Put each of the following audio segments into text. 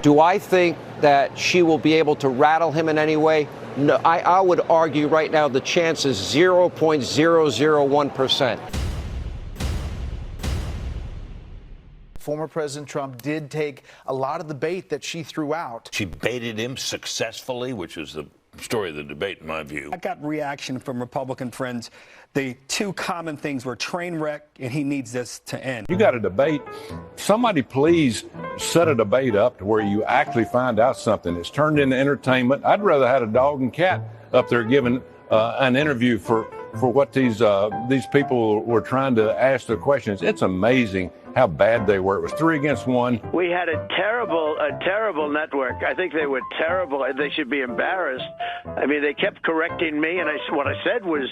Do I think that she will be able to rattle him in any way? No, I would argue right now the chance is 0.001%. Former President Trump did take a lot of the bait that she threw out. She baited him successfully, which is the story of the debate, in my view. I got reaction from Republican friends. The two common things were train wreck, and he needs this to end. You got a debate. Somebody please set a debate up to where you actually find out something. It's turned into entertainment. I'd rather have a dog and cat up there giving an interview for what these people were trying to ask their questions. It's amazing how bad they were. It was 3 against 1. We had a terrible network. I think they were terrible. They should be embarrassed. I mean, they kept correcting me, and what I said was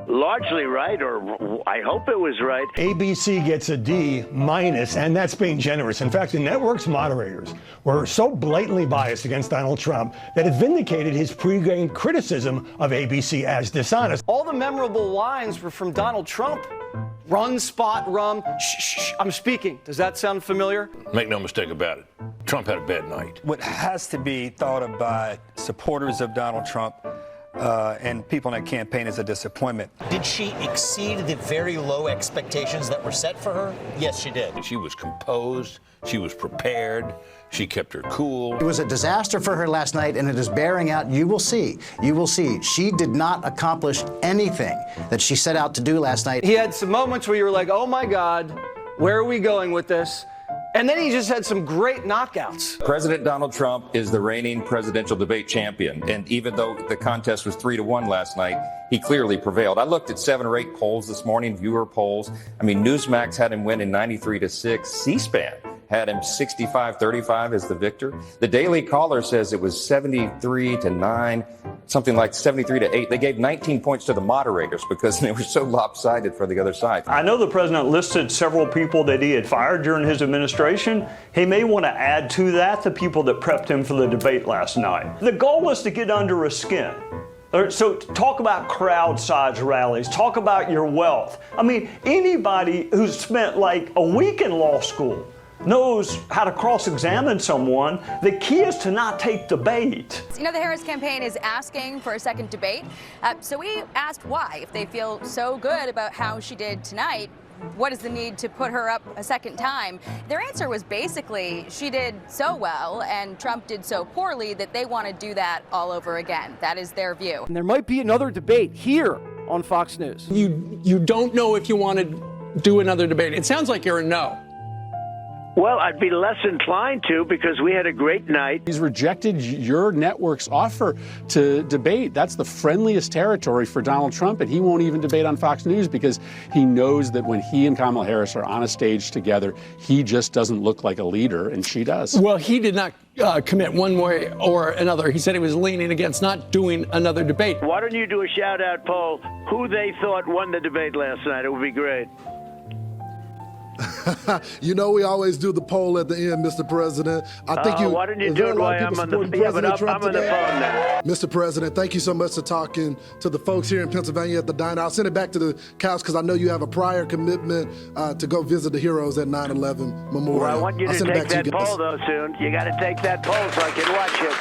largely right, or I hope it was right. ABC gets a D-, and that's being generous. In fact, the network's moderators were so blatantly biased against Donald Trump that it vindicated his pre-game criticism of ABC as dishonest. All the memorable lines were from Donald Trump. Run, spot, rum, shh, I'm speaking. Does that sound familiar? Make no mistake about it. Trump had a bad night. What has to be thought of by supporters of Donald Trump and people in that campaign is a disappointment. Did she exceed the very low expectations that were set for her? Yes, she did. She was composed. She was prepared. She kept her cool. It was a disaster for her last night, and it is bearing out. You will see. You will see. She did not accomplish anything that she set out to do last night. He had some moments where you were like, oh my God, where are we going with this? And then he just had some great knockouts. President Donald Trump is the reigning presidential debate champion. And even though the contest was 3-1 last night, he clearly prevailed. I looked at 7 or 8 polls this morning, viewer polls. I mean, Newsmax had him winning 93-6. C-SPAN had him 65-35 as the victor. The Daily Caller says it was 73-9, something like 73-8. They gave 19 points to the moderators because they were so lopsided for the other side. I know the president listed several people that he had fired during his administration. He may want to add to that the people that prepped him for the debate last night. The goal was to get under his skin. So talk about crowd size rallies, talk about your wealth. I mean, anybody who's spent like a week in law school knows how to cross-examine someone. The key is to not take the bait. You know, the Harris campaign is asking for a second debate. So we asked why, if they feel so good about how she did tonight, what is the need to put her up a second time? Their answer was basically she did so well and Trump did so poorly that they want to do that all over again. That is their view. And there might be another debate here on Fox News. You don't know if you want to do another debate. It sounds like you're a no. Well, I'd be less inclined to because we had a great night. He's rejected your network's offer to debate. That's the friendliest territory for Donald Trump, and he won't even debate on Fox News because he knows that when he and Kamala Harris are on a stage together, he just doesn't look like a leader, and she does. Well, he did not commit one way or another. He said he was leaning against not doing another debate. Why don't you do a shout-out poll who they thought won the debate last night? It would be great. You know, we always do the poll at the end, Mr. President. I think you. Why didn't you do it while I'm on the phone? Yeah, but I'm on the phone now. Mr. President, thank you so much for talking to the folks here in Pennsylvania at the diner. I'll send it back to the couch because I know you have a prior commitment to go visit the heroes at 9/11 Memorial. Well, I want you to take that poll, though, soon. You got to take that poll so I can watch it.